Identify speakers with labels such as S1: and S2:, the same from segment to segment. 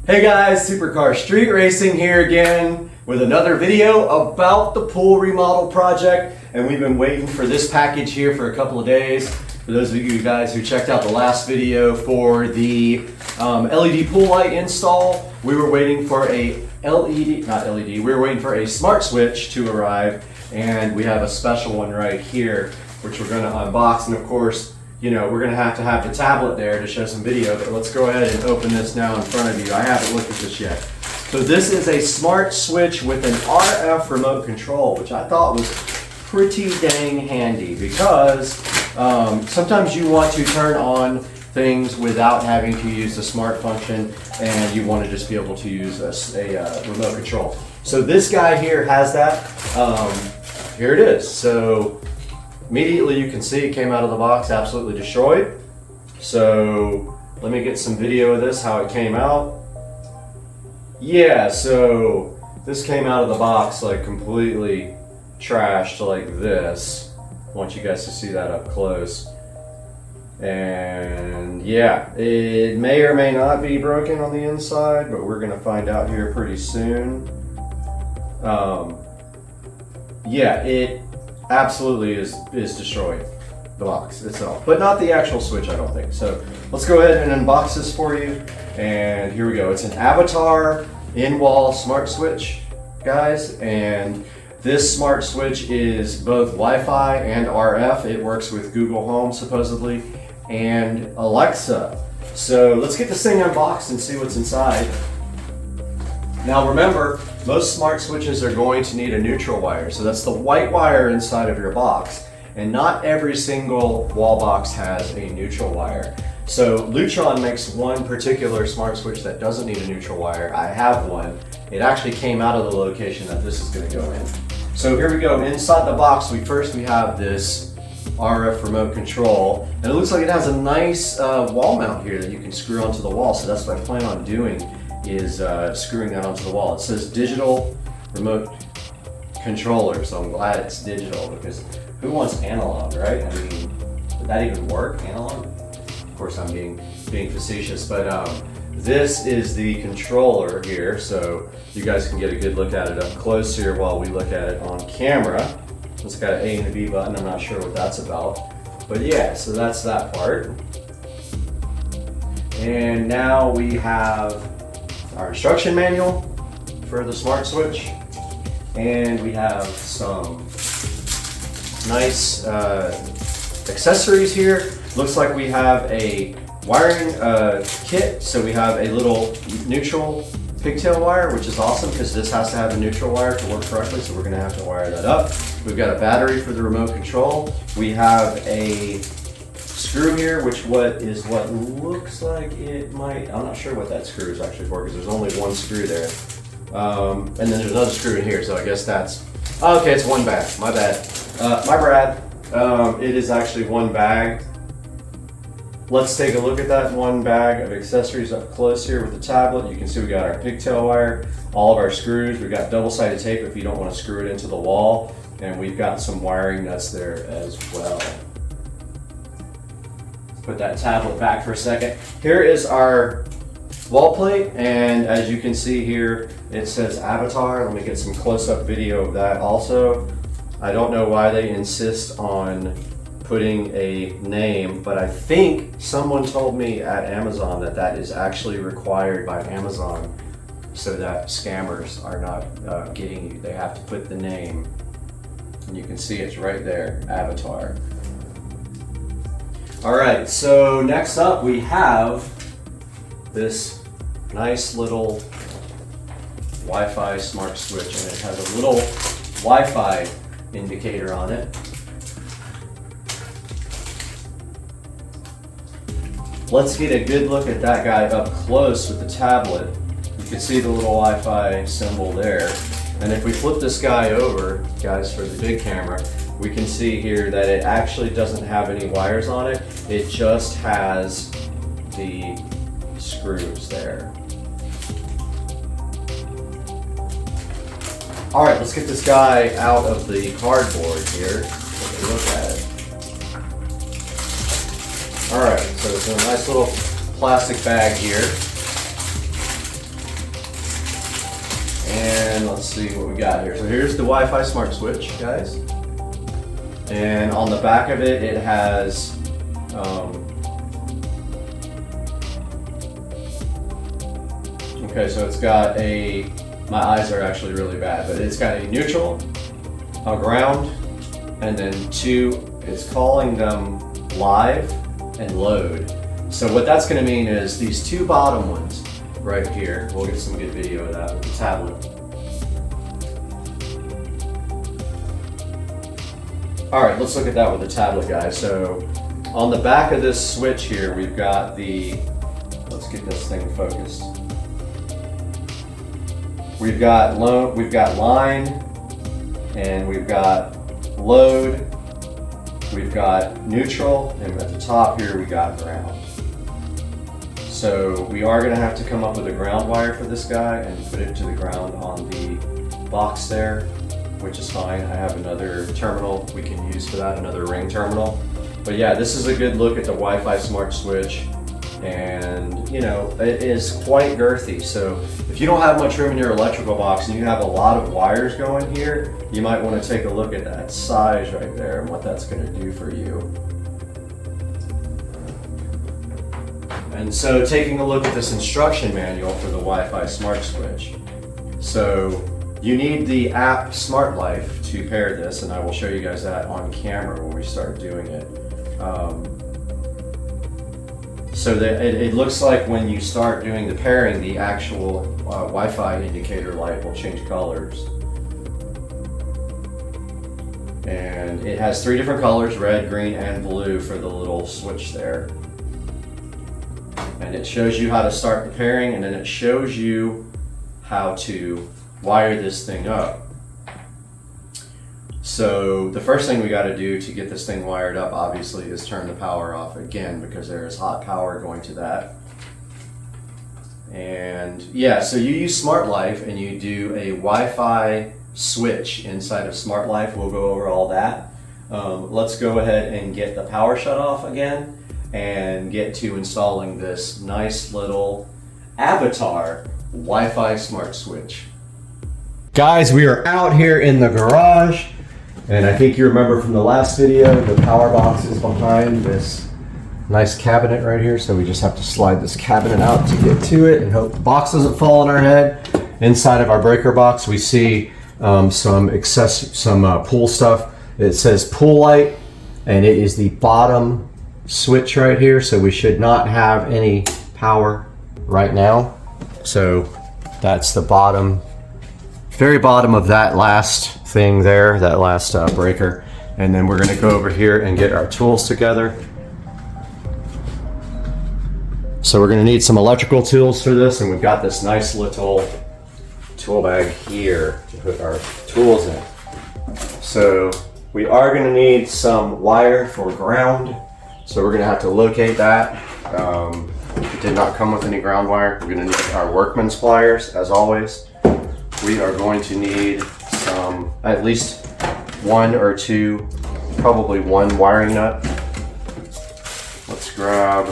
S1: Hey guys, Supercar Street Racing here again with another video about the pool remodel project, and we've been waiting for this package here for a couple of days. For those of you guys who checked out the last video for the LED pool light install, we were waiting for a we were waiting for a smart switch to arrive, and we have a special one right here which we're going to unbox. And of course, you know, we're going to have the tablet there to show some video, but let's go ahead and open this now in front of you. I haven't looked at this yet. So this is a smart switch with an RF remote control, which I thought was pretty dang handy because sometimes you want to turn on things without having to use the smart function, and you want to just be able to use a remote control. So this guy here has that. Here it is. So immediately you can see it came out of the box absolutely destroyed. So let me get some video of this, how it came out. Yeah, so this came out of the box like completely trashed like this. I want you guys to see that up close. And yeah, it may or may not be broken on the inside, but we're gonna find out here pretty soon. Yeah, it absolutely is destroyed, the box itself, but not the actual switch, I don't think. So let's go ahead and unbox this for you, and here we go. It's an Avatar in-wall smart switch, guys, and this smart switch is both Wi-Fi and RF. It works with Google Home supposedly and Alexa. So let's get this thing unboxed and see what's inside. Now remember, most smart switches are going to need a neutral wire. So that's the white wire inside of your box. And not every single wall box has a neutral wire. So Lutron makes one particular smart switch that doesn't need a neutral wire. I have one. It actually came out of the location that this is going to go in. So here we go. Inside the box, we have this RF remote control. And it looks like it has a nice wall mount here that you can screw onto the wall. So that's what I plan on doing, is screwing that onto the wall. It says digital remote controller, so I'm glad it's digital, because who wants analog, right? I mean, would that even work, analog? Of course I'm being facetious, but this is the controller here, so you guys can get a good look at it up close here while we look at it on camera. It's got an A and a B button, I'm not sure what that's about. But yeah, so that's that part. And now we have our instruction manual for the smart switch, and we have some nice accessories here. Looks like we have a wiring kit, so we have a little neutral pigtail wire, which is awesome because this has to have a neutral wire to work correctly, so we're going to have to wire that up. We've got a battery for the remote control. We have a screw here, which what looks like it might, I'm not sure what that screw is actually for, because there's only one screw there. And then there's another screw in here, so I guess that's, okay, it's one bag, my bad. It is actually one bag. Let's take a look at that one bag of accessories up close here with the tablet. You can see we got our pigtail wire, all of our screws. We've got double-sided tape if you don't want to screw it into the wall, and we've got some wiring nuts there as well. Put that tablet back for a second. Here is our wall plate, and as you can see here, it says Avatar. Let me get some close-up video of that also. I don't know why they insist on putting a name, but I think someone told me at Amazon that that is actually required by Amazon so that scammers are not getting you. They have to put the name, and you can see it's right there, Avatar. All right, so next up we have this nice little Wi-Fi smart switch, and it has a little Wi-Fi indicator on it. Let's get a good look at that guy up close with the tablet. You can see the little Wi-Fi symbol there. And if we flip this guy over, guys, for the big camera, we can see here that it actually doesn't have any wires on it. It just has the screws there. All right, let's get this guy out of the cardboard here. Take a look at it. All right, so it's in a nice little plastic bag here. And let's see what we got here. So here's the Wi-Fi smart switch, guys. And on the back of it, it has okay, so it's got a, my eyes are actually really bad, but it's got a neutral, a ground, and then two, it's calling them live and load. So what that's going to mean is these two bottom ones right here, we'll get some good video of that with the tablet. All right, let's look at that with the tablet, guys. So on the back of this switch here, we've got the, let's get this thing focused. We've got line, and we've got load, we've got neutral, and at the top here we got ground. So we are going to have to come up with a ground wire for this guy and put it to the ground on the box there, which is fine. I have another terminal we can use for that, another ring terminal. But yeah, this is a good look at the Wi-Fi smart switch, and you know, it is quite girthy. So if you don't have much room in your electrical box and you have a lot of wires going here, you might want to take a look at that size right there and what that's going to do for you. And so taking a look at this instruction manual for the Wi-Fi smart switch. So you need the app Smart Life to pair this, and I will show you guys that on camera when we start doing it. So that it looks like when you start doing the pairing, the actual Wi-Fi indicator light will change colors. And it has 3 different colors, red, green, and blue for the little switch there. And it shows you how to start the pairing, and then it shows you how to wire this thing up. So the first thing we got to do to get this thing wired up, obviously, is turn the power off again, because there is hot power going to that. And yeah, so you use Smart Life and you do a Wi-Fi switch inside of Smart Life. We'll go over all that. Let's go ahead and get the power shut off again and get to installing this nice little avatar Wi-Fi smart switch. Guys, we are out here in the garage, and I think you remember from the last video, the power box is behind this nice cabinet right here, so we just have to slide this cabinet out to get to it and hope the box doesn't fall on our head. Inside of our breaker box, we see some pool stuff. It says pool light, and it is the bottom switch right here, so we should not have any power right now. So that's the bottom, very bottom of that last thing there, that last breaker. And then we're going to go over here and get our tools together. So we're going to need some electrical tools for this, and we've got this nice little tool bag here to put our tools in. So we are going to need some wire for ground. So we're going to have to locate that. It did not come with any ground wire. We're going to need our workman's pliers, as always. We are going to need some, at least 1 or 2, probably 1 wiring nut. Let's grab,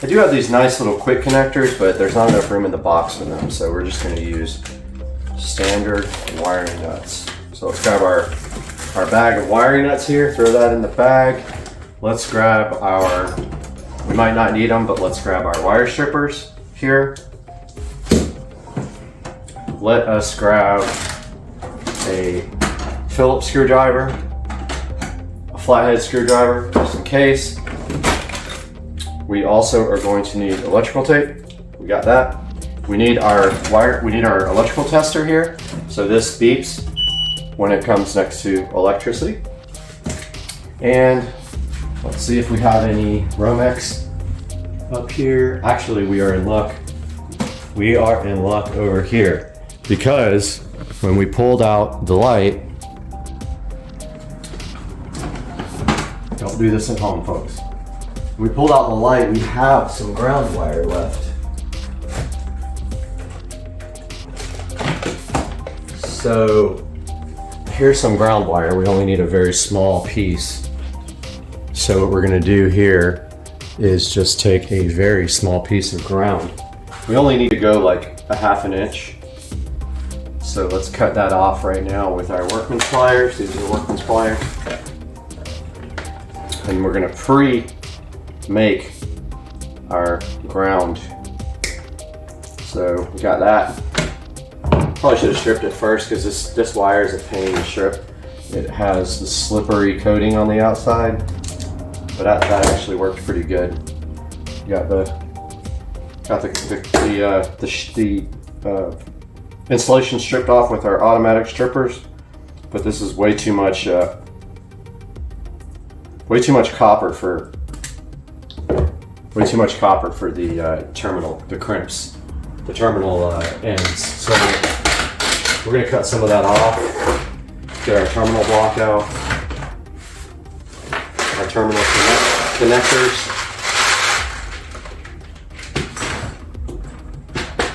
S1: I do have these nice little quick connectors, but there's not enough room in the box for them. So we're just going to use standard wiring nuts. So let's grab our bag of wiring nuts here, throw that in the bag. Let's grab our, we might not need them, but let's grab our wire strippers here. Let us grab a Phillips screwdriver, a flathead screwdriver, just in case. We also are going to need electrical tape. We got that. We need our electrical tester here. So this beeps when it comes next to electricity. And let's see if we have any Romex up here. Actually, we are in luck. We are in luck over here, because when we pulled out the light, don't do this at home, folks. When we pulled out the light, we have some ground wire left. So here's some ground wire. We only need a very small piece. So what we're going to do here is just take a very small piece of ground. We only need to go like a 1/2 inch. So let's cut that off right now with our workman's pliers. These are workman's pliers. And we're gonna pre-make our ground. So we got that. Probably should have stripped it first because this wire is a pain to strip. It has the slippery coating on the outside, but that actually worked pretty good. Got the insulation stripped off with our automatic strippers, but this is way too much copper for the terminal, the crimps, the terminal ends. So we're gonna cut some of that off. Get our terminal block out, our terminal connectors.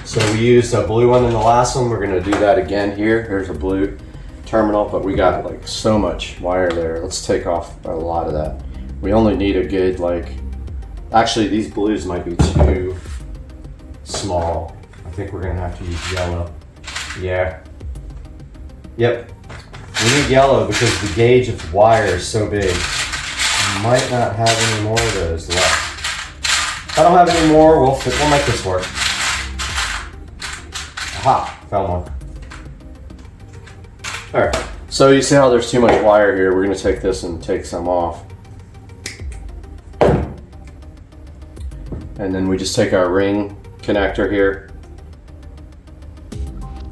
S1: So we used a blue one in the last one. We're gonna do that again here. Here's a blue terminal, but we got like so much wire there. Let's take off a lot of that. We only need a good, actually these blues might be too small. I think we're gonna have to use yellow. Yeah. Yep. We need yellow because the gauge of the wire is so big. We might not have any more of those left. If I don't have any more, we'll make this work. Aha, found one. All right, so you see how there's too much wire here. We're gonna take this and take some off. And then we just take our ring connector here.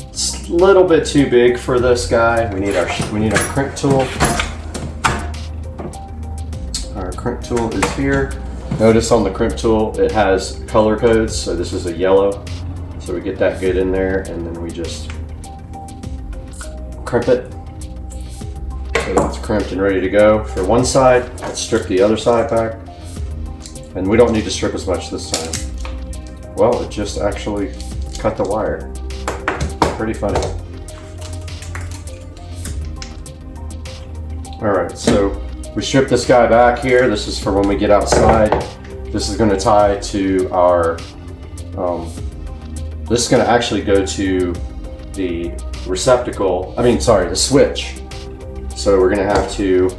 S1: It's a little bit too big for this guy. We need our crimp tool. Our crimp tool is here. Notice on the crimp tool, it has color codes. So this is a yellow. So we get that good in there, and then we just crimp it. So that's crimped and ready to go for one side. Let's strip the other side back. And we don't need to strip as much this time. Well, it just actually cut the wire. Pretty funny. All right, so we strip this guy back here. This is for when we get outside. This is gonna tie to our, this is gonna actually go to the receptacle, the switch. So we're gonna have to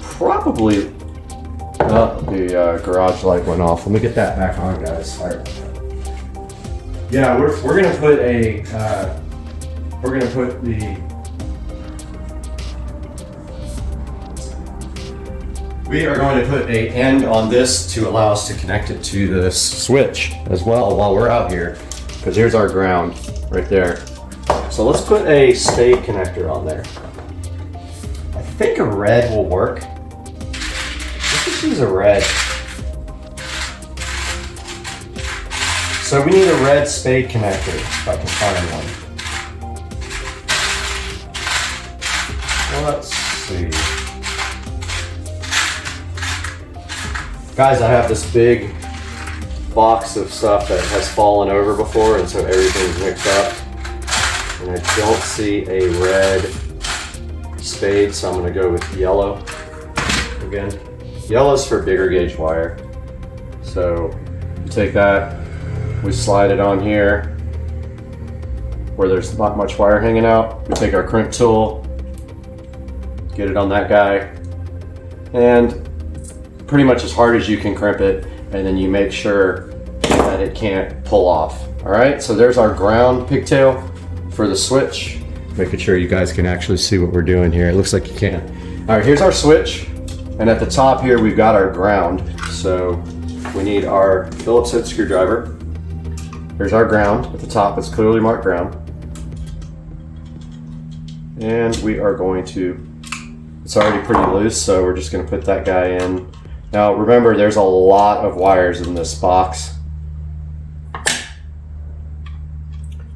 S1: probably, the garage light went off. Let me get that back on, guys. Sorry. Yeah, we're gonna put we are going to put a end on this to allow us to connect it to this switch as well while we're out here, because here's our ground right there. So let's put a spade connector on there. I think a red will work. Let's just use a red. So we need a red spade connector if I can find one. Well, let's see. Guys, I have this big box of stuff that has fallen over before, and so everything's mixed up. And I don't see a red spade, so I'm gonna go with yellow again. Yellow's for bigger gauge wire. So you take that, we slide it on here where there's not much wire hanging out. We take our crimp tool, get it on that guy, and pretty much as hard as you can crimp it, and then you make sure that it can't pull off. All right, so there's our ground pigtail for the switch. Making sure you guys can actually see what we're doing here. It looks like you can. All right, here's our switch, and at the top here we've got our ground. So we need our Phillips head screwdriver. Here's our ground. At the top it's clearly marked ground. And we are going to, it's already pretty loose, so we're just gonna put that guy in. Now remember, there's a lot of wires in this box.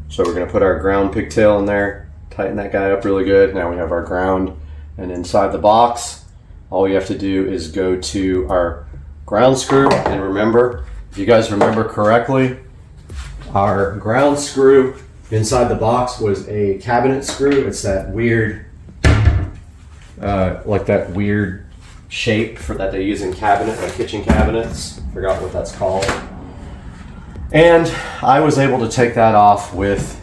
S1: So we're gonna put our ground pigtail in there, tighten that guy up really good. Now we have our ground, and inside the box, all we have to do is go to our ground screw. And remember, if you guys remember correctly, our ground screw inside the box was a cabinet screw. It's that weird, like that weird shape for that they use in kitchen cabinets. Forgot what that's called. And I was able to take that off with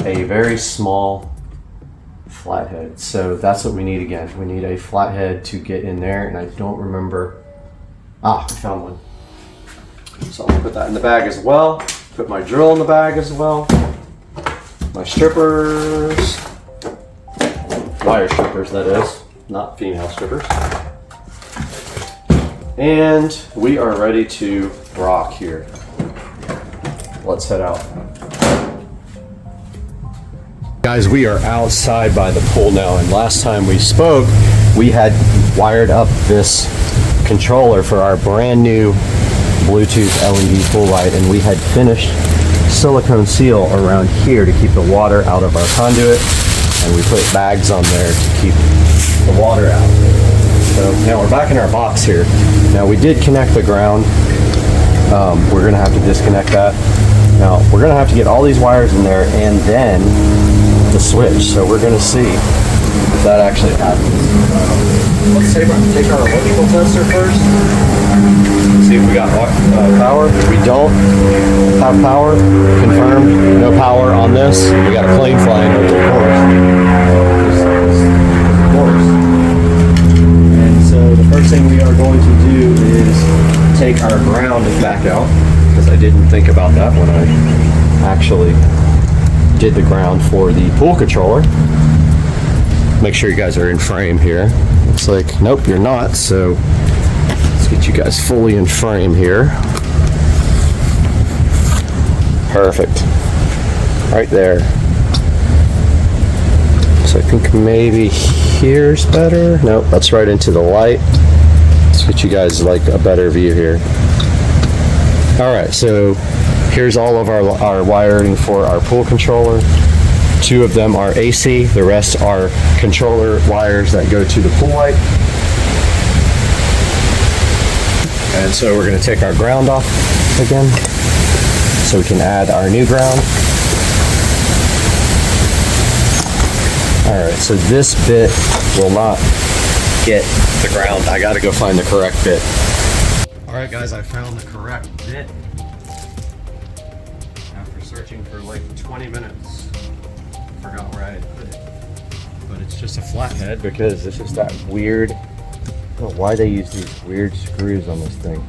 S1: a very small flathead. So that's what we need again. We need a flathead to get in there, and I don't remember. Ah, I found one. So I'm gonna put that in the bag as well. Put my drill in the bag as well. My strippers. Wire strippers, that is. Not female strippers. And we are ready to rock here. Let's head out. Guys, we are outside by the pool now, and last time we spoke, we had wired up this controller for our brand new Bluetooth LED pool light, and we had finished silicone seal around here to keep the water out of our conduit, and we put bags on there to keep the water out. So now we're back in our box here. Now we did connect the ground. We're gonna have to disconnect that. Now we're gonna have to get all these wires in there and then the switch. So we're gonna see if that actually happens. Let's take our electrical tester first. See if we got power. We don't have power. Confirmed. No power on this. We got a plane flying over the course. And so the first thing we are going to do is take our ground back out, because I didn't think about that when I actually did the ground for the pool controller. Make sure you guys are in frame here. Looks like, nope, you're not. So let's get you guys fully in frame here. Perfect. Right there. So I think maybe here's better. Nope, that's right into the light. Let's get you guys like a better view here. All right, so here's all of our wiring for our pool controller. 2 of them are AC, the rest are controller wires that go to the pool light. And so we're going to take our ground off again, so we can add our new ground. Alright, so this bit will not get the ground. I got to go find the correct bit. Alright guys, I found the correct bit after searching for like 20 minutes. Forgot where I had put it. But it's just a flathead because it's just that weird, I don't know why they use these weird screws on this thing.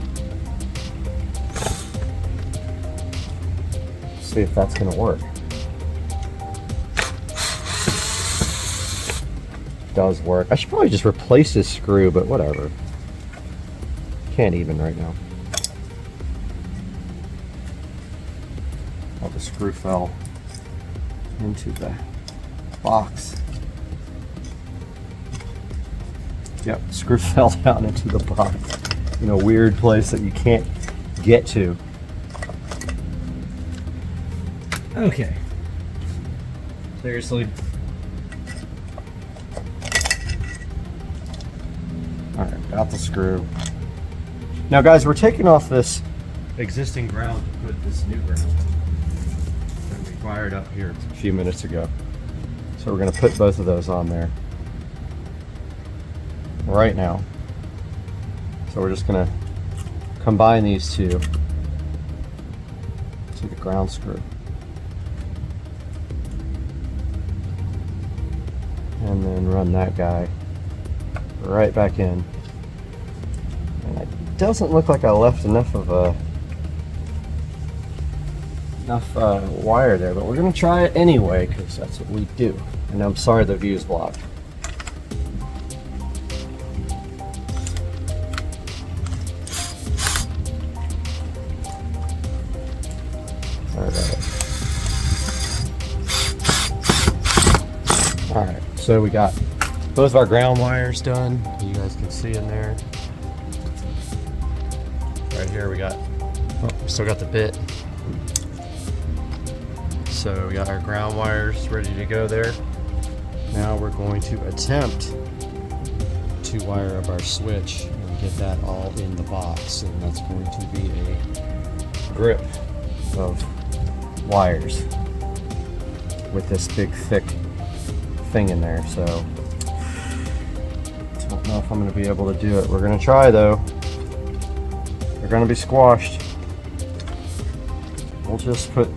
S1: Let's see if that's gonna work. It does work. I should probably just replace this screw, but whatever. Can't even right now. Oh, the screw fell into the box. Yep, screw fell down into the box in a weird place that you can't get to. Okay. Seriously. Alright, got the screw. Now guys, we're taking off this existing ground to put this new ground that we wired up here a few minutes ago. So we're going to put both of those on there right now. So we're just going to combine these two to the ground screw. And then run that guy right back in. And it doesn't look like I left enough of a wire there, but we're gonna try it anyway because that's what we do. And I'm sorry the view's blocked. Alright, so we got both of our ground wires done. You guys can see in there. Right here we got, oh, we still got the bit. So we got our ground wires ready to go there. Now we're going to attempt to wire up our switch and get that all in the box. And that's going to be a grip of wires with this big thick thing in there. So don't know if I'm going to be able to do it. We're going to try though. They're going to be squashed. We'll just put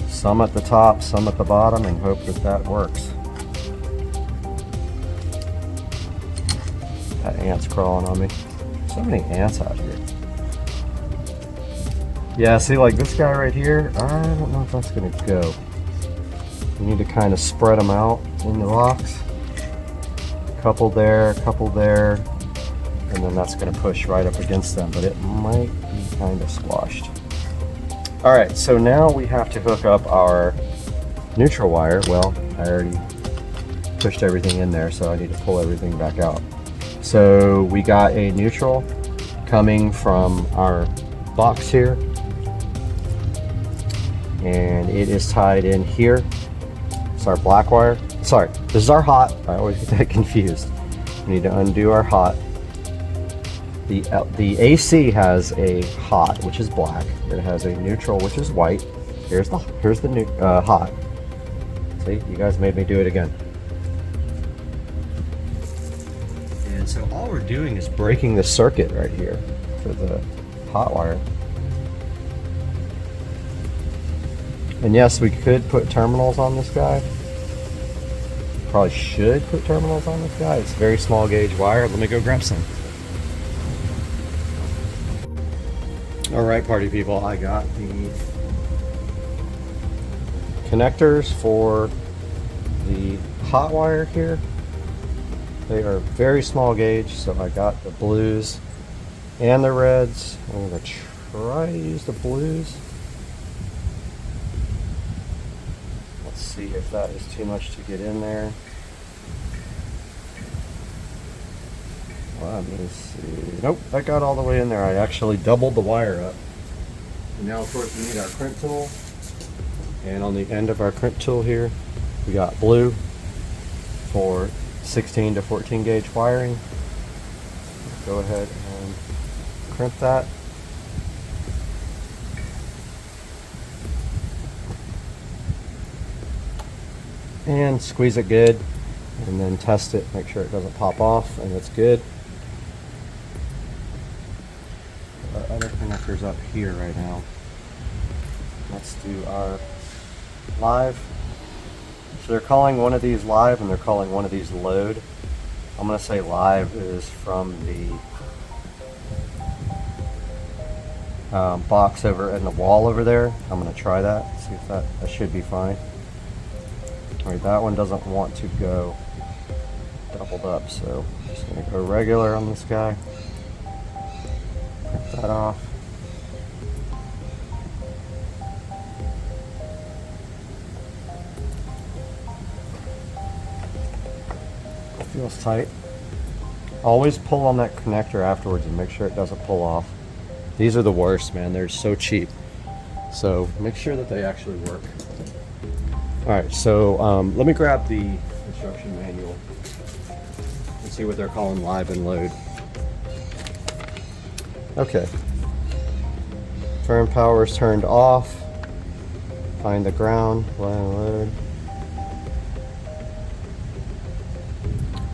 S1: some at the top, some at the bottom, and hope that that works. That ant's crawling on me. So many ants out here. Yeah, see, like this guy right here, I don't know if that's gonna go. You need to kind of spread them out in the box. Couple there, and then that's gonna push right up against them, but it might be kind of squashed. All right, so now we have to hook up our neutral wire. Well, I already pushed everything in there, so I need to pull everything back out. So we got a neutral coming from our box here, and it is tied in here. It's our black wire. Sorry, this is our hot. I always get that confused. We need to undo our hot. The AC has a hot, which is black. It has a neutral, which is white. Here's the new hot. See, you guys made me do it again. And so all we're doing is breaking the circuit right here for the hot wire. And yes, we could put terminals on this guy. Probably should put terminals on this guy. It's very small gauge wire. Let me go grab some. All right, party people, I got the connectors for the hot wire here. They are very small gauge, so I got the blues and the reds. I'm gonna try to use the blues. Let's see if that is too much to get in there. Let me see. Nope, that got all the way in there. I actually doubled the wire up. And now, of course, we need our crimp tool. And on the end of our crimp tool here, we got blue for 16 to 14 gauge wiring. Go ahead and crimp that. And squeeze it good. And then test it, make sure it doesn't pop off and it's good. Our other connector's up here right now. Let's do our live. So they're calling one of these live and they're calling one of these load. I'm going to say live is from the box over in the wall over there. I'm going to try that, see if that should be fine. Alright, that one doesn't want to go doubled up, so I'm just going to go regular on this guy. Print that off. It feels tight. Always pull on that connector afterwards and make sure it doesn't pull off. These are the worst, man. They're so cheap. So make sure that they actually work. Alright, so let me grab the instruction manual and see what they're calling live and load. Okay. Firm power is turned off. Find the ground, live and load.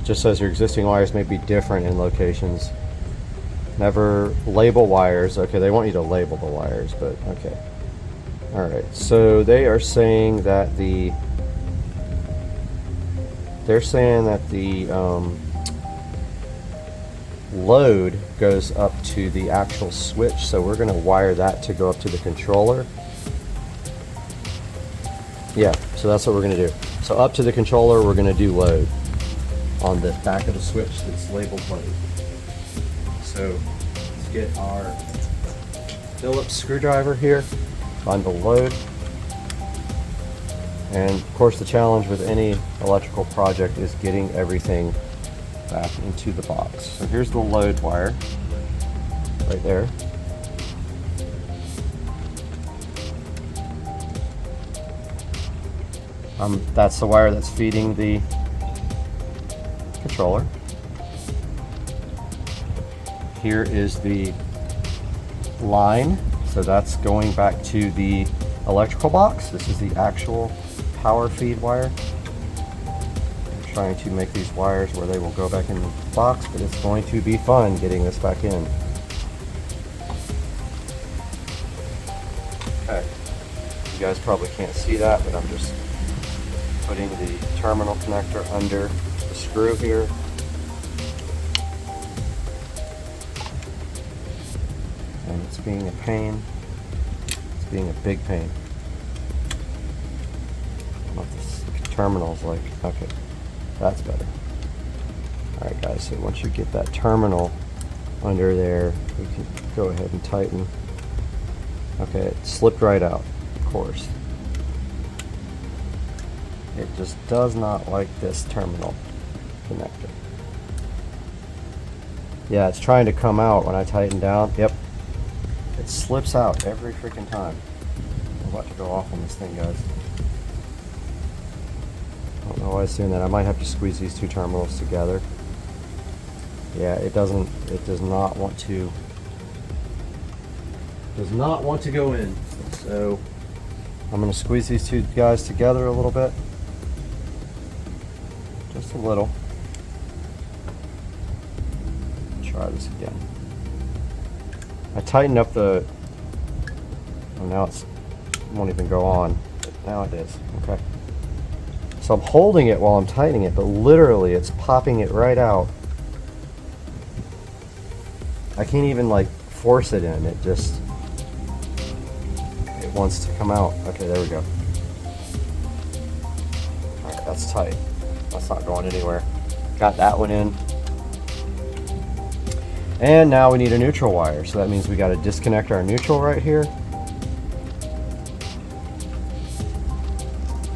S1: Just says your existing wires may be different in locations. Never label wires. Okay, they want you to label the wires, but okay. Alright, so they are saying that the load goes up to the actual switch, so we're going to wire that to go up to the controller. Yeah, so that's what we're going to do. So up to the controller, we're going to do load on the back of the switch that's labeled load. So let's get our Phillips screwdriver here. Find the load, and of course the challenge with any electrical project is getting everything back into the box. So here's the load wire right there. That's the wire that's feeding the controller. Here is the line. So that's going back to the electrical box. This is the actual power feed wire. I'm trying to make these wires where they will go back in the box, but it's going to be fun getting this back in. Okay. You guys probably can't see that, but I'm just putting the terminal connector under the screw here. And it's being a pain. It's being a big pain. What this terminal's like. Okay, that's better. Alright guys, so once you get that terminal under there, we can go ahead and tighten. Okay, it slipped right out, of course. It just does not like this terminal connector. Yeah, it's trying to come out when I tighten down. Yep. It slips out every freaking time. I'm about to go off on this thing, guys. I don't know why it's doing that. I might have to squeeze these two terminals together. Yeah, it does not want to go in. So I'm going to squeeze these two guys together a little bit. Just a little. Try this again. I tightened up the, oh, now it won't even go on, but now it is. Okay. So I'm holding it while I'm tightening it, but literally it's popping it right out. I can't even like force it in. It just, it wants to come out. Okay, there we go. Alright, that's tight. That's not going anywhere. Got that one in. And now we need a neutral wire. So that means we got to disconnect our neutral right here.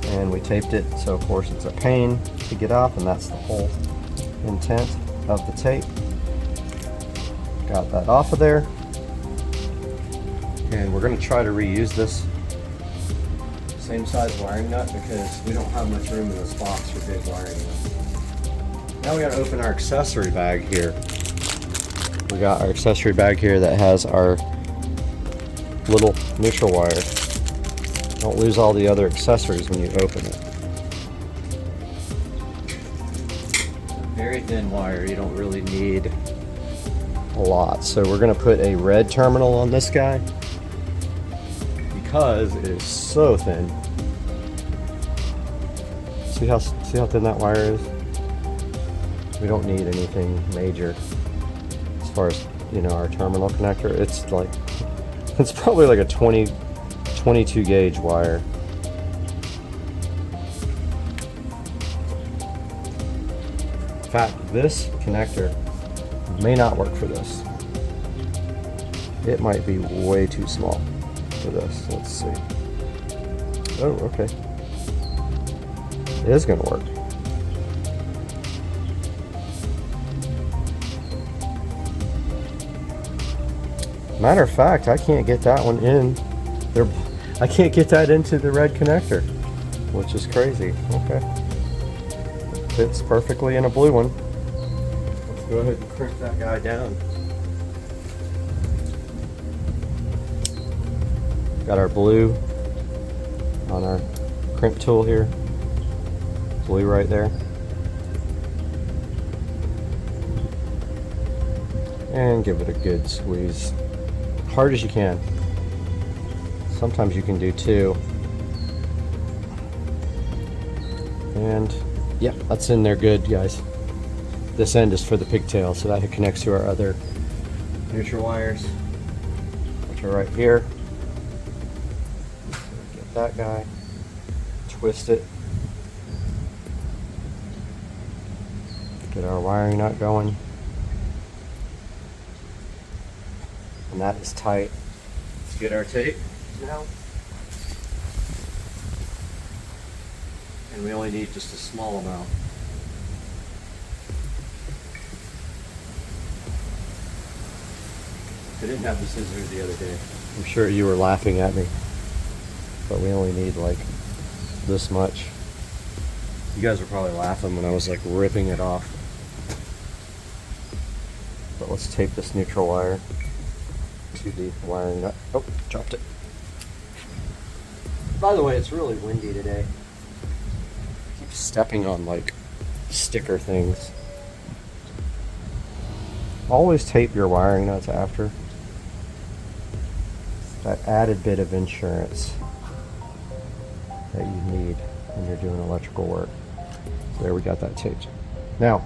S1: And we taped it, so of course it's a pain to get off, and that's the whole intent of the tape. Got that off of there. And we're going to try to reuse this same size wiring nut because we don't have much room in this box for big wiring nuts. Now we got to open our accessory bag here. We got our accessory bag here that has our little neutral wire. Don't lose all the other accessories when you open it. Very thin wire, you don't really need a lot. So we're going to put a red terminal on this guy because it is so thin. See how thin that wire is? We don't need anything major as far as, you know, our terminal connector. It's like, it's probably like a 22 gauge wire. In fact, this connector may not work for this. It might be way too small for this. Let's see. Oh, okay. It is going to work. Matter of fact, I can't get that one in. I can't get that into the red connector, which is crazy. Okay. Fits perfectly in a blue one. Let's go ahead and crimp that guy down. Got our blue on our crimp tool here. Blue right there. And give it a good squeeze. Hard as you can. Sometimes you can do two. And yep, that's in there good, guys. This end is for the pigtail, so that connects to our other neutral wires, which are right here. Get that guy, twist it, get our wiring nut going, and that is tight. Let's get our tape now. And we only need just a small amount. I didn't have the scissors the other day. I'm sure you were laughing at me. But we only need like this much. You guys were probably laughing when I was like ripping it off. But let's tape this neutral wire to the wiring nut. Oh, dropped it. By the way, it's really windy today. I keep stepping on like sticker things. Always tape your wiring nuts after. That added bit of insurance. that you need when you're doing electrical work. So there, we got that taped. Now,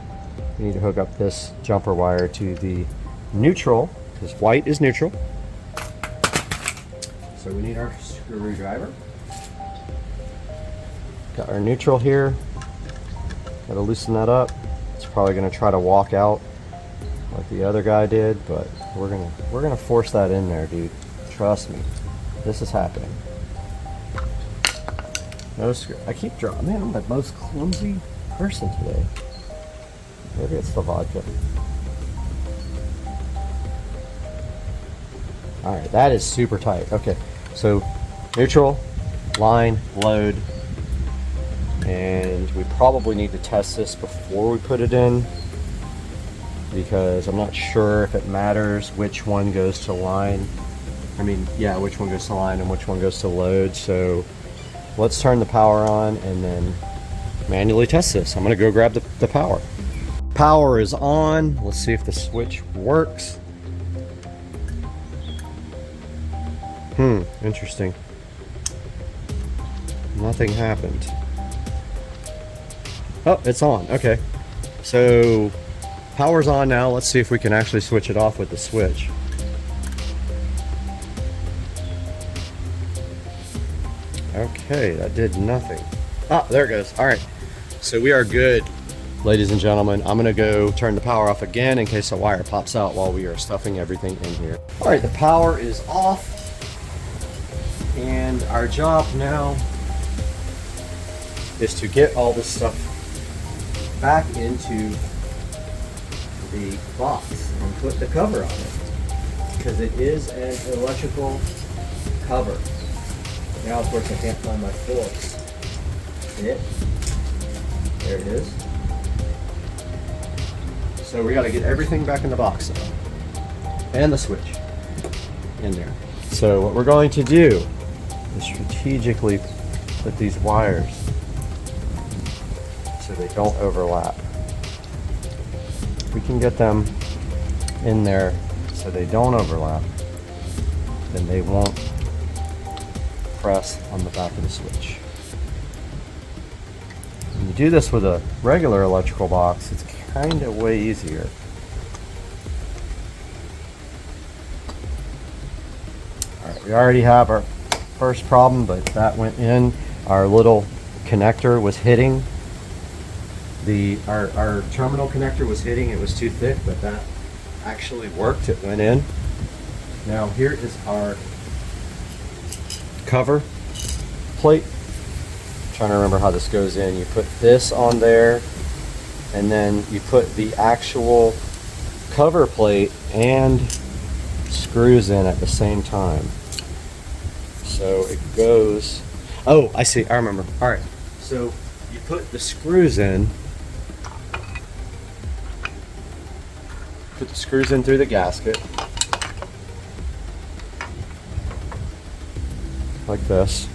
S1: we need to hook up this jumper wire to the neutral, because white is neutral. So we need our screwdriver. Got our neutral here. Gotta loosen that up. It's probably gonna try to walk out like the other guy did, but we're gonna force that in there, dude. Trust me, this is happening. I keep dropping. Man, I'm the most clumsy person today. Maybe it's the vodka. All right, that is super tight. Okay, so neutral, line, load, and we probably need to test this before we put it in, because I'm not sure if it matters which one goes to line. I mean, yeah, which one goes to line and which one goes to load. So let's turn the power on and then manually test this. I'm gonna go grab the power. Power is on. Let's see if the switch works. Interesting. Nothing happened. Oh, it's on. Okay. So power's on now. Let's see if we can actually switch it off with the switch. Okay, that did nothing. Ah, there it goes. All right. So we are good, ladies and gentlemen. I'm gonna go turn the power off again in case a wire pops out while we are stuffing everything in here. All right, the power is off. And our job now is to get all this stuff back into the box and put the cover on it, because it is an electrical cover. Now, of course, I can't find my forks. There it is. So we got to get everything back in the box and the switch in there. So what we're going to do is strategically put these wires so they don't overlap. If we can get them in there so they don't overlap, then they won't press on the back of the switch. When you do this with a regular electrical box, it's kind of way easier. Alright, we already have our first problem, but that went in. Our little connector was hitting our terminal connector was hitting. It was too thick, but that actually worked. It went in. Now here is our cover plate. I'm trying to remember how this goes in. You put this on there, and then you put the actual cover plate and screws in at the same time. So it goes, oh, I see, I remember. All right, so you put the screws in, through the gasket, like this.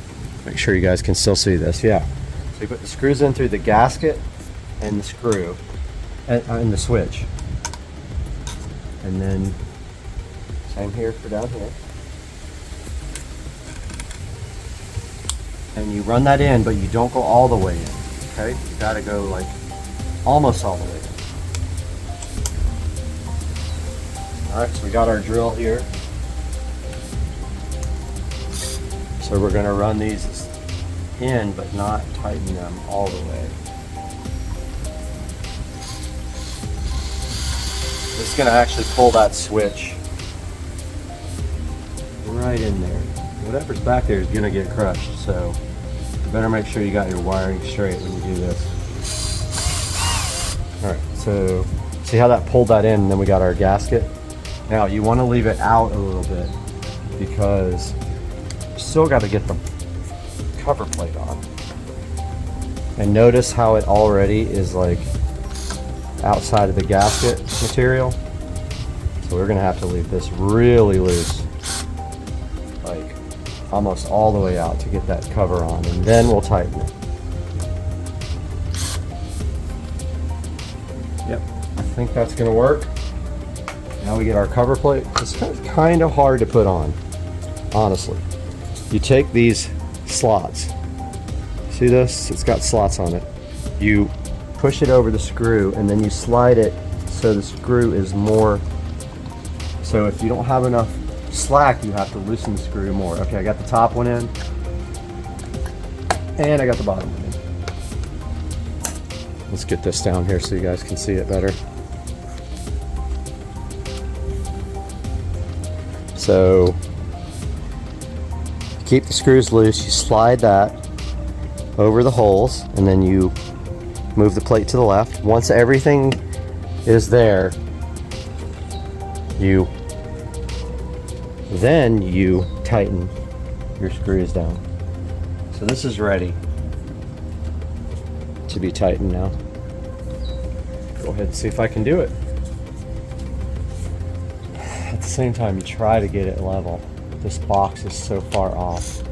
S1: Make sure you guys can still see this, yeah. So you put the screws in through the gasket and the screw, and the switch. And then, same here for down here. And you run that in, but you don't go all the way in, okay? You gotta go like almost all the way in. All right, so we got our drill here. So we're gonna run these in, but not tighten them all the way. This is gonna actually pull that switch right in there. Whatever's back there is gonna get crushed, so you better make sure you got your wiring straight when you do this. All right, so see how that pulled that in, and then we got our gasket. Now you want to leave it out a little bit because you still got to get the cover plate on. And notice how it already is like outside of the gasket material. So we're gonna have to leave this really loose, like almost all the way out to get that cover on, and then we'll tighten it. Yep, I think that's gonna work. Now we get our cover plate. It's kind of hard to put on, honestly. You take these slots See this? It's got slots on it. You push it over the screw and then you slide it so the screw is more. So if you don't have enough slack, you have to loosen the screw more. Okay, I got the top one in and I got the bottom one in. Let's get this down here so you guys can see it better. So keep the screws loose, you slide that over the holes and then you move the plate to the left. Once everything is there, then you tighten your screws down. So this is ready to be tightened now. Go ahead and see if I can do it. At the same time, you try to get it level. This box is so far off.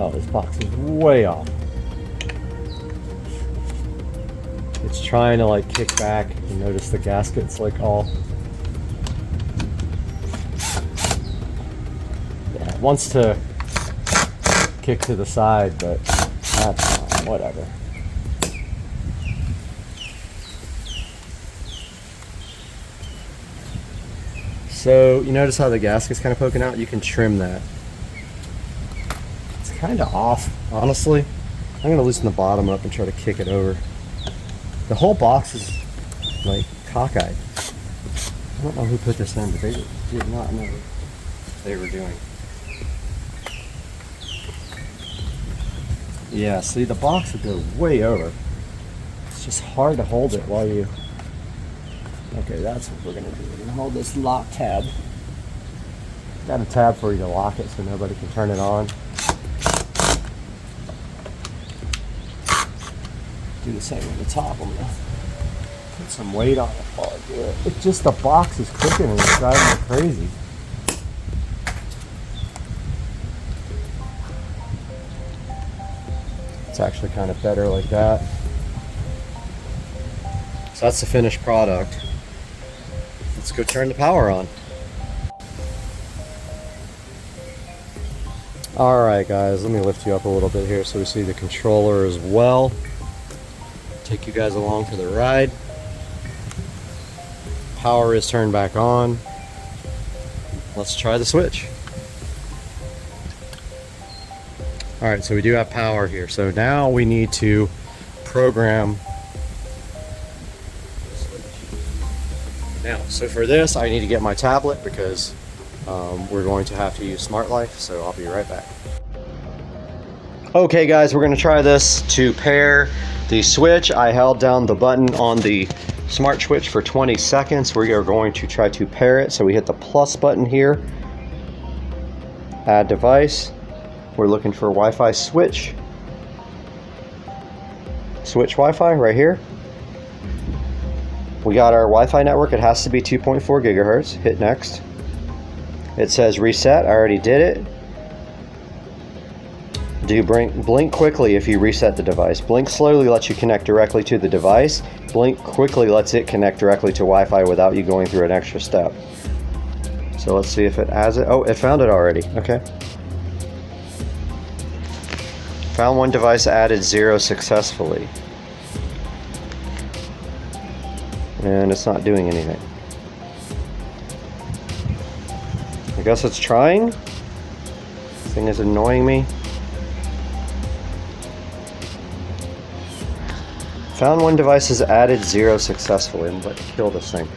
S1: Oh, this box is way off. It's trying to like kick back. You notice the gasket's like all. Yeah, it wants to kick to the side, but that's fine, whatever. So you notice how the gasket's kind of poking out? You can trim that. It's kind of off, honestly. I'm going to loosen the bottom up and try to kick it over. The whole box is like cockeyed. I don't know who put this in, but they did not know what they were doing. Yeah, see, the box would go way over. It's just hard to hold it while you... Okay, that's what we're gonna do. We're gonna hold this lock tab. Got a tab for you to lock it so nobody can turn it on. Do the same with the top. I'm gonna put some weight on it while I do it. It's just the box is clicking and it's driving me crazy. It's actually kind of better like that. So that's the finished product. Let's go turn the power on. Alright guys, let me lift you up a little bit here so we see the controller as well. Take you guys along for the ride. Power is turned back on. Let's try the switch. Alright, so we do have power here. So now we need to program. Now, so for this, I need to get my tablet because we're going to have to use Smart Life, so I'll be right back. Okay guys, we're going to try this to pair the switch. I held down the button on the smart switch for 20 seconds. We are going to try to pair it. So we hit the plus button here, add device. We're looking for Wi-Fi switch. Switch Wi-Fi right here. We got our Wi-Fi network. It has to be 2.4 gigahertz. Hit next. It says reset. I already did it. Blink quickly if you reset the device. Blink slowly lets you connect directly to the device. Blink quickly lets it connect directly to Wi-Fi without you going through an extra step. So let's see if it has it. Oh, it found it already. Okay. Found one device, added 0 successfully. And it's not doing anything. I guess it's trying. This thing is annoying me. Found one device has added 0 successfully. I'm about to kill this thing.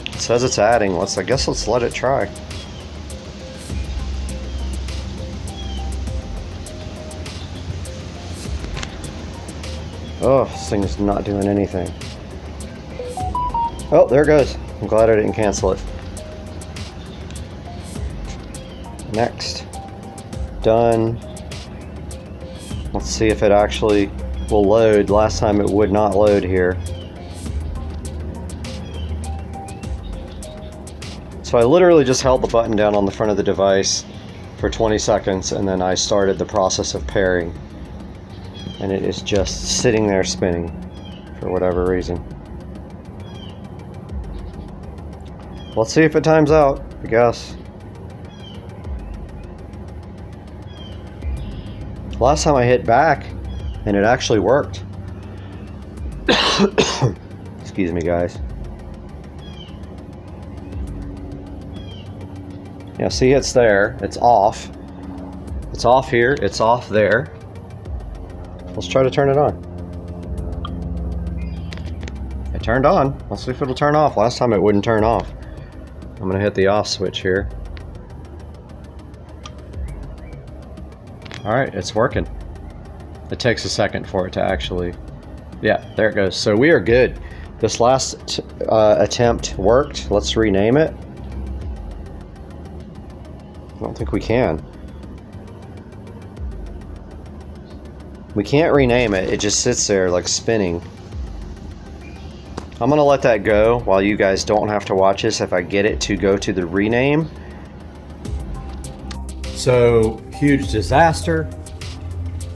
S1: It says it's adding. I guess let's let it try. Oh, this thing is not doing anything. Oh, there it goes. I'm glad I didn't cancel it. Next. Done. Let's see if it actually will load. Last time it would not load here. So I literally just held the button down on the front of the device for 20 seconds and then I started the process of pairing. And it is just sitting there spinning for whatever reason. Let's see if it times out, I guess. Last time I hit back and it actually worked. Excuse me, guys. Yeah, see, it's there. It's off. It's off here. It's off there. Let's try to turn it on. It turned on. Let's see if it'll turn off. Last time it wouldn't turn off. I'm gonna hit the off switch here. Alright, it's working. It takes a second for it to actually... Yeah, there it goes. So we are good. This last attempt worked. Let's rename it. I don't think we can. We can't rename it. It just sits there like spinning. I'm gonna let that go while you guys don't have to watch this if I get it to go to the rename. So, huge disaster.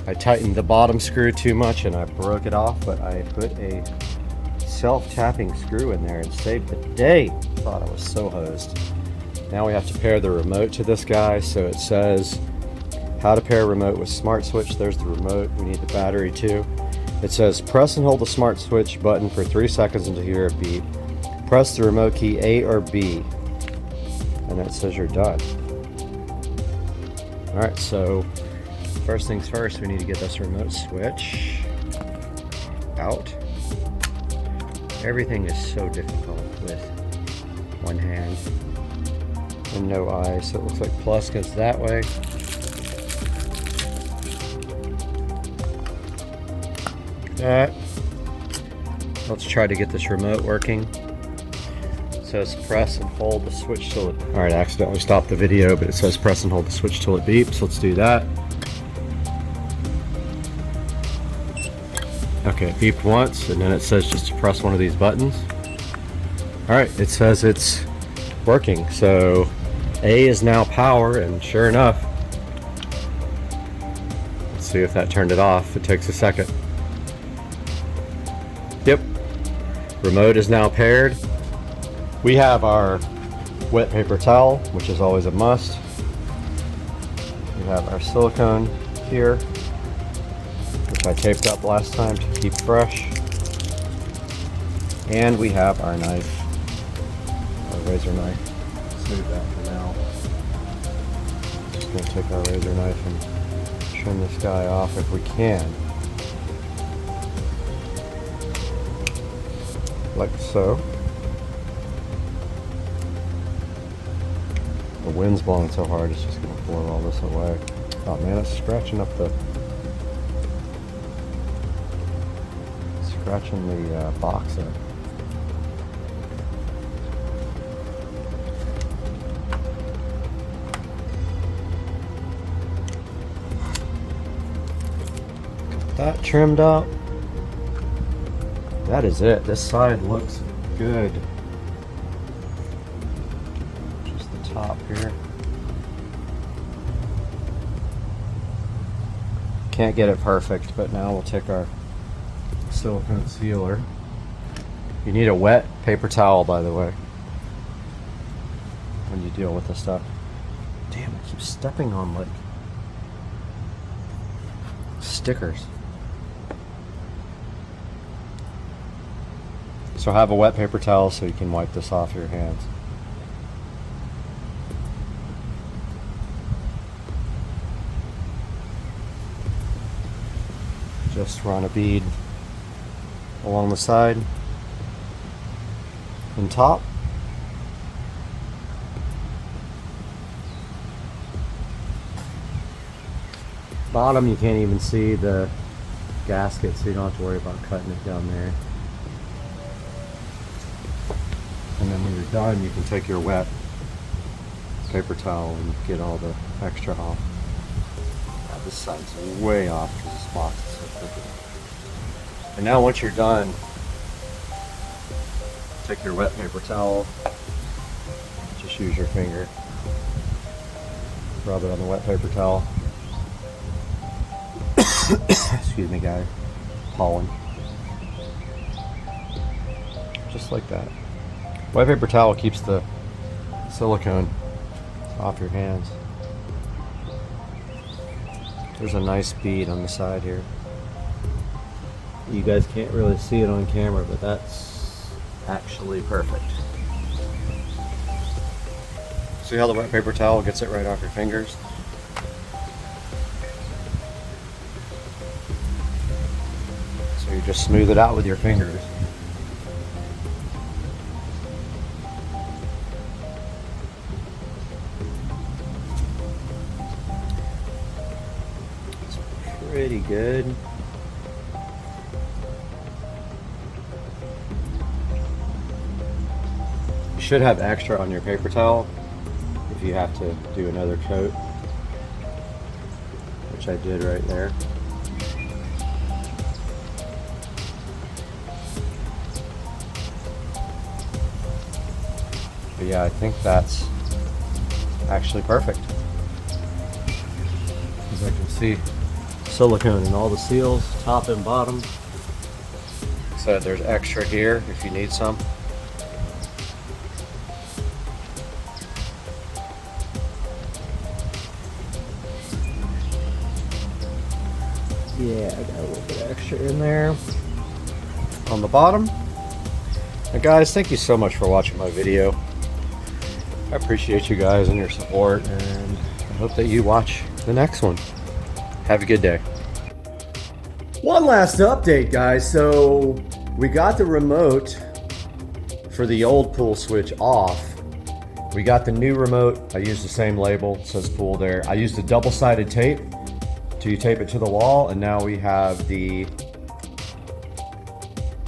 S1: I tightened the bottom screw too much and I broke it off, but I put a self-tapping screw in there and saved the day. Thought I was so hosed. Now we have to pair the remote to this guy. So it says how to pair remote with smart switch. There's the remote. We need the battery too. It says press and hold the smart switch button for 3 seconds until you hear a beep. Press the remote key A or B, and it says you're done. Alright, so first things first, we need to get this remote switch out. Everything is so difficult with one hand and no eyes. So it looks like plus goes that way. Let's try to get this remote working. It says press and hold the switch till it... Alright, I accidentally stopped the video, but it says press and hold the switch till it beeps. Let's do that. Okay, it beeped once, and then it says just to press one of these buttons. Alright, it says it's working. So A is now power, and sure enough, let's see if that turned it off. It takes a second. Yep, remote is now paired. We have our wet paper towel, which is always a must. We have our silicone here, which I taped up last time to keep fresh. And we have our knife, our razor knife. Let's move that for now. Just gonna take our razor knife and trim this guy off if we can. Like so. The wind's blowing so hard it's just going to blow all this away. Oh man, it's scratching up the box up. Got that trimmed up. That is it. This side looks good. Just the top here. Can't get it perfect, but now we'll take our silicone sealer. You need a wet paper towel, by the way, when you deal with this stuff. Damn, I keep stepping on like stickers. So have a wet paper towel so you can wipe this off your hands. Just run a bead along the side and top. Bottom, you can't even see the gasket, so you don't have to worry about cutting it down there. And then when you're done, you can take your wet paper towel and get all the extra off. Yeah, this side's way off because this box is so crooked. And now once you're done, take your wet paper towel, just use your finger, rub it on the wet paper towel. Excuse me, guys, pollen. just like that. White paper towel keeps the silicone off your hands. There's a nice bead on the side here. You guys can't really see it on camera, but that's actually perfect. See how the wet paper towel gets it right off your fingers? So you just smooth it out with your fingers. It's pretty good. You should have extra on your paper towel if you have to do another coat, which I did right there. But yeah, I think that's actually perfect. As I can see, silicone in all the seals, top and bottom. So there's extra here if you need some. Yeah, I got a little bit extra in there on the bottom. And guys, thank you so much for watching my video. I appreciate you guys and your support, and I hope that you watch the next one. Have a good day. One last update, guys. So we got the remote for the old pool switch off. We got the new remote. I used the same label, it says pool there. I used a double-sided tape to tape it to the wall, and now we have the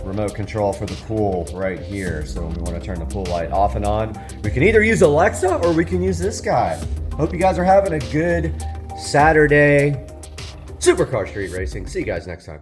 S1: remote control for the pool right here. So when we want to turn the pool light off and on, we can either use Alexa or we can use this guy. Hope you guys are having a good Saturday. Supercar Street Racing. See you guys next time.